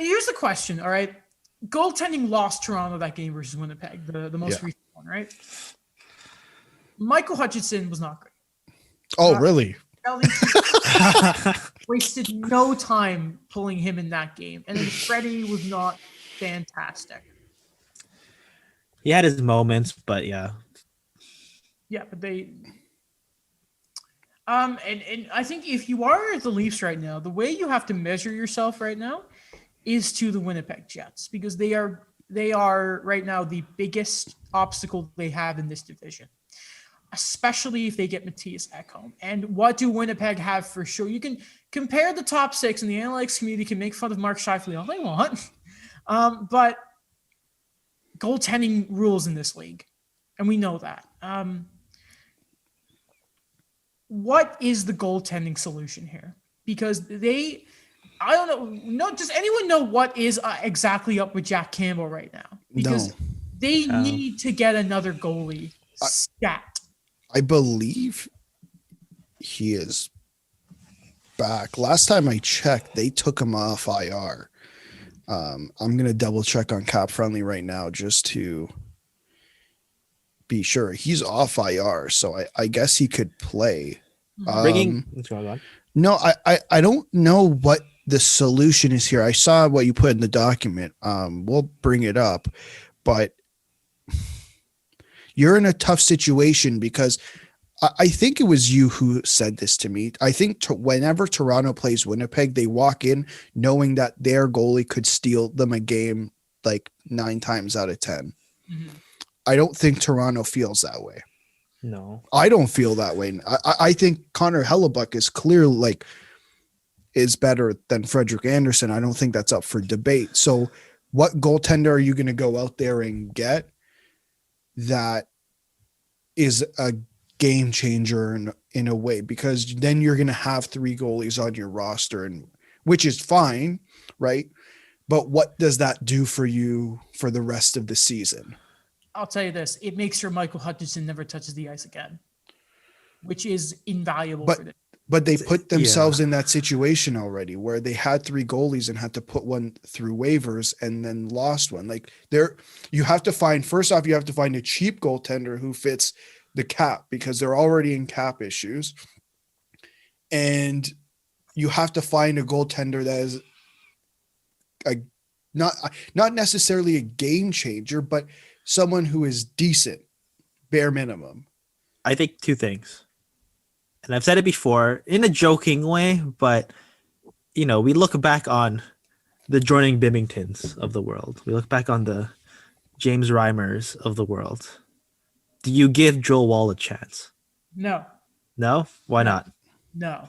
Here's the question, all right? Goaltending lost Toronto that game versus Winnipeg, the most recent one, right? Michael Hutchinson was not great. Oh, really? Wasted no time pulling him in that game. And then Freddie was not fantastic. He had his moments, but yeah. Yeah, but they... And I think if you are the Leafs right now, the way you have to measure yourself right now is to the Winnipeg Jets, because they are right now the biggest obstacle they have in this division, especially if they get Matthias Ekholm. And what do Winnipeg have for sure? You can compare the top six, and the analytics community can make fun of Mark Scheifele all they want, but goaltending rules in this league, and we know that. What is the goaltending solution here? Because I don't know. No, does anyone know what is exactly up with Jack Campbell right now? Because they need to get another goalie stat. I believe he is back. Last time I checked, they took him off IR. I'm going to double check on Cap Friendly right now just to be sure. He's off IR, so I guess he could play. No, I don't know what the solution is here. I saw what you put in the document. We'll bring it up, but you're in a tough situation because I think it was you who said this to me. I think whenever Toronto plays Winnipeg, they walk in knowing that their goalie could steal them a game like 9 times out of 10. Mm-hmm. I don't think Toronto feels that way. No, I don't feel that way. I think Connor Hellebuck is clearly is better than Frederik Andersen. I don't think that's up for debate. So what goaltender are you going to go out there and get that is a game changer in a way? Because then you're going to have 3 goalies on your roster, and which is fine, right? But what does that do for you for the rest of the season? I'll tell you this. It makes sure Michael Hutchinson never touches the ice again, which is invaluable for them. But they put themselves in that situation already where they had 3 goalies and had to put one through waivers and then lost one. You have to find a cheap goaltender who fits the cap because they're already in cap issues. And you have to find a goaltender that is not necessarily a game changer, but someone who is decent, bare minimum. I think 2 things. And I've said it before in a joking way, but we look back on the Jordan Binningtons of the world. We look back on the James Reimers of the world. Do you give Joel Wall a chance? No. No? Why not? No.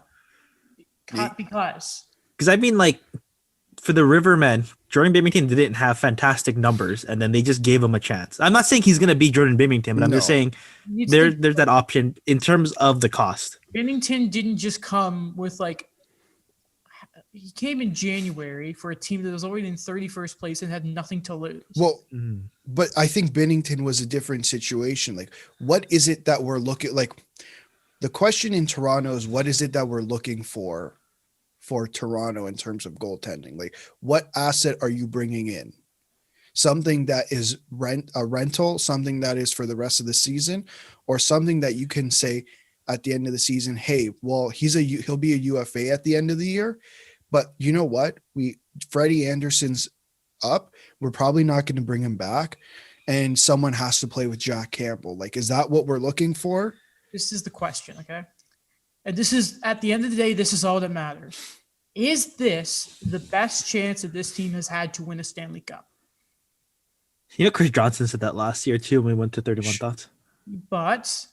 Because I mean, for the Rivermen, Jordan Binnington didn't have fantastic numbers, and then they just gave him a chance. I'm not saying he's going to be Jordan Binnington, but I'm just saying there's that option in terms of the cost. Binnington didn't just come with he came in January for a team that was already in 31st place and had nothing to lose. Well, but I think Binnington was a different situation. What is it that we're looking the question in Toronto is what is it that we're looking for Toronto in terms of goaltending? What asset are you bringing in? Something that is a rental, something that is for the rest of the season, or something that you can say at the end of the season, hey, well, he'll be a UFA at the end of the year, but you know what? Freddie Andersen's up. We're probably not going to bring him back, and someone has to play with Jack Campbell. Is that what we're looking for? This is the question, okay? And this is, at the end of the day, this is all that matters. Is this the best chance that this team has had to win a Stanley Cup? Chris Johnson said that last year too when we went to 31 Thoughts. But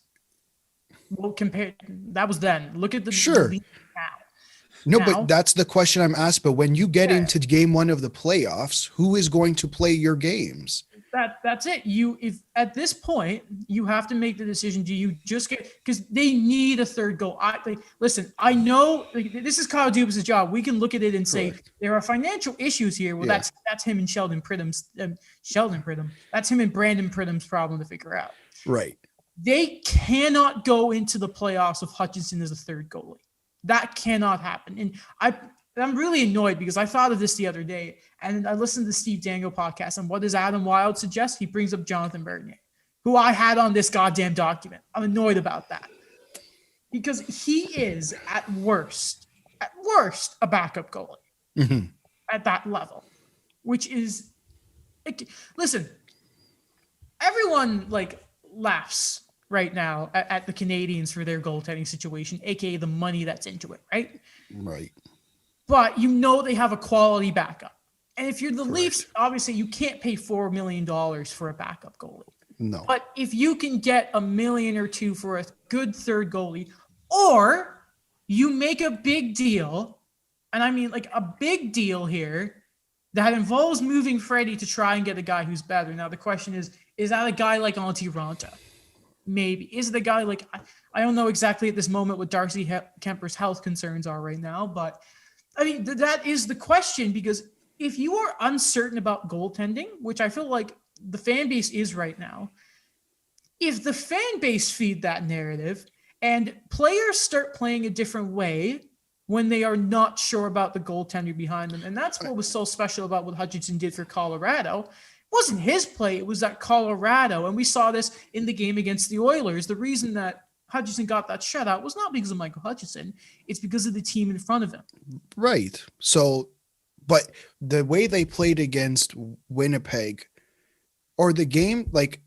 that was then. Look at the league now. But that's the question I'm asked. But when you get into game 1 of the playoffs, who is going to play your games? That's it. If at this point you have to make the decision, do you just because they need a third goal? Listen, I know this is Kyle Dubas' job. We can look at it and say there are financial issues here. Well, that's him and Sheldon Pridham's. That's him and Brandon Pridham's problem to figure out. Right. They cannot go into the playoffs if Hutchinson is a third goalie. That cannot happen. And And I'm really annoyed because I thought of this the other day, and I listened to the Steve Dangle podcast. And what does Adam Wilde suggest? He brings up Jonathan Bernier, who I had on this goddamn document. I'm annoyed about that because he is at worst, a backup goalie at that level, which is, listen, everyone like laughs right now at the Canadians for their goaltending situation, aka the money that's into it, right? Right. But you know they have a quality backup. And if you're the Leafs, obviously you can't pay $4 million for a backup goalie. No. But if you can get $1 million or $2 million for a good third goalie, or you make a big deal, and I mean like a big deal here that involves moving Freddie to try and get a guy who's better. Now the question is that a guy like Antti Ranta? Maybe. Is the guy like, I don't know exactly at this moment what Darcy Kemper's health concerns are right now, but I mean, that is the question, because if you are uncertain about goaltending, which I feel like the fan base is right now, if the fan base feed that narrative and players start playing a different way when they are not sure about the goaltender behind them, and that's what was so special about what Hutchinson did for Colorado. It wasn't his play, it was that Colorado, and we saw this in the game against the Oilers. The reason that Hutchinson got that shutout was not because of Michael Hutchinson. It's because of the team in front of him. Right. So, but the way they played against Winnipeg, or the game, like,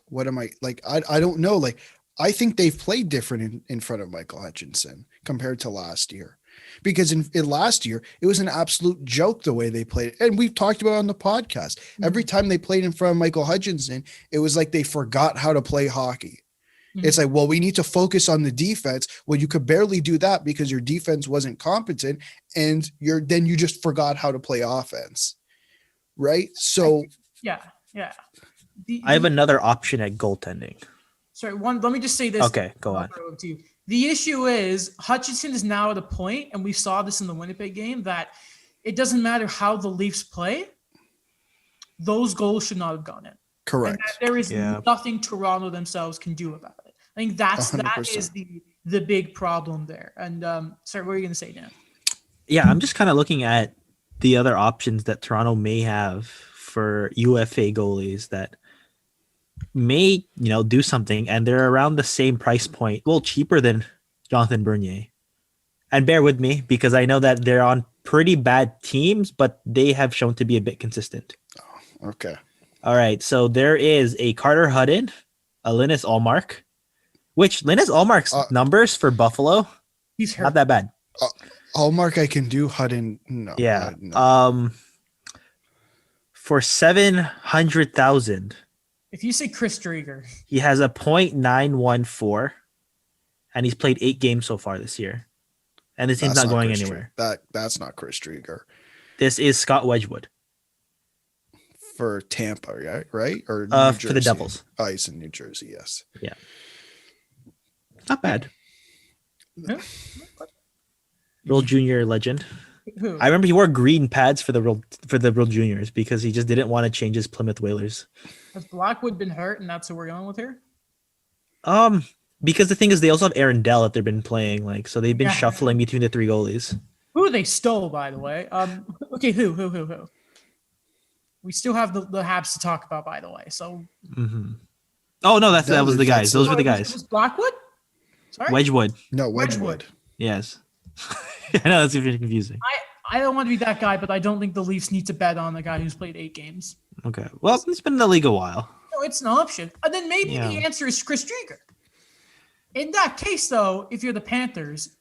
what am I, like, I don't know. Like, I think they've played different in front of Michael Hutchinson compared to last year. Because in last year, it was an absolute joke the way they played. And we've talked about it on the podcast. Every time they played in front of Michael Hutchinson, it was like they forgot how to play hockey. It's like, well, we need to focus on the defense. Well, you could barely do that because your defense wasn't competent, and then you just forgot how to play offense. Right? So yeah. I have another option at goaltending. Sorry, let me just say this. Okay, go on. To you. The issue is Hutchinson is now at a point, and we saw this in the Winnipeg game, that it doesn't matter how the Leafs play, those goals should not have gone in. correct. And there is nothing Toronto themselves can do about it. I think that 100%. is the big problem there. And sorry, what are you going to say, Dan? Yeah, I'm just kind of looking at the other options that Toronto may have for UFA goalies that may, do something, and they're around the same price point, well, cheaper than Jonathan Bernier. And bear with me because I know that they're on pretty bad teams, but they have shown to be a bit consistent. Okay. All right, so there is a Carter Hutton, a Linus Ullmark, which Linus Ullmark's numbers for Buffalo, He's hurt. not that bad. Ullmark I can do. Hutton, no. Yeah. No. For 700,000. If you say Chris Drieger, He has a .914, and he's played 8 games so far this year. And this team's That's not going Chris anywhere. That's not Chris Drieger This is Scott Wedgwood for Tampa, right? Or New Jersey? for the Devils. Oh, he's in New Jersey, yes. Yeah. Not bad. World Junior legend. who? I remember he wore green pads for the World Juniors because he just didn't want to change his Plymouth Whalers. Has Blackwood been hurt, and that's who we're going with here? Because the thing is, they also have Aaron Dell that they've been playing, so they've been shuffling between the 3 goalies. Who they stole, by the way. Okay, who? We still have the Habs to talk about, by the way. So. Mm-hmm. Oh no, that was the guys. Those were the guys. Was Blackwood? Sorry. Wedgwood. No, Wedgwood. Yes. I know that's even confusing. I don't want to be that guy, but I don't think the Leafs need to bet on the guy who's played 8 games. Okay. Well, he's been in the league a while. No, it's an option. And then maybe the answer is Chris Drieger. In that case, though, if you're the Panthers,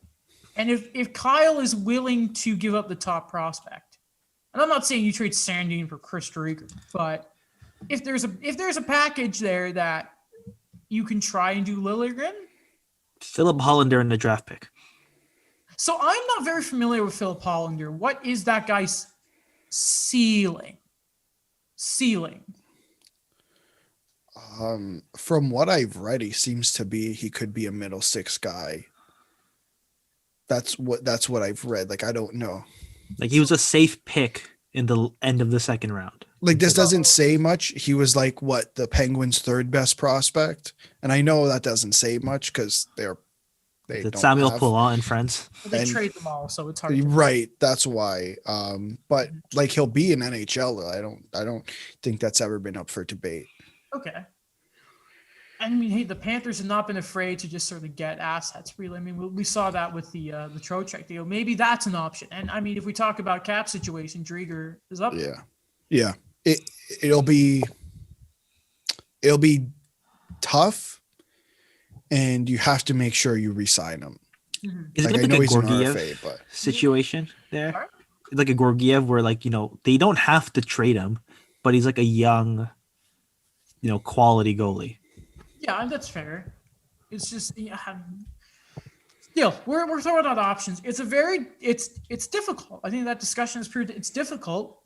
and if Kyle is willing to give up the top prospect, and I'm not saying you trade Sandin for Chris Drieger, but if there's a package there that you can try and do Liljegren. Philip Hollander in the draft pick. So I'm not very familiar with Philip Hollander. What is that guy's ceiling? From what I've read, he could be a middle 6 guy. That's what I've read. Like, I don't know. Like, he was a safe pick in the end of the second round. Like, this doesn't say much. He was like the Penguins' 3rd best prospect, and I know that doesn't say much because they're They Did don't Samuel have. Poulin and friends? But they And- trade them all, so it's hard. To Right, that's why. But like he'll be in NHL. I don't think that's ever been up for debate. Okay. I mean, hey, the Panthers have not been afraid to just sort of get assets. Really, I mean, we saw that with the Trocheck deal. Maybe that's an option. And I mean, if we talk about cap situation, Drieger is up. Yeah, yeah. It'll be tough, and you have to make sure you re-sign him. Mhm. Is it Like I gonna be know like he's a an Gorgiev RFA, but situation there? Sorry? Like a Gorgiev where like, they don't have to trade him, but he's like a young, quality goalie. Yeah, and that's fair. It's just still we're throwing out options. It's difficult. I think that discussion is proved it's difficult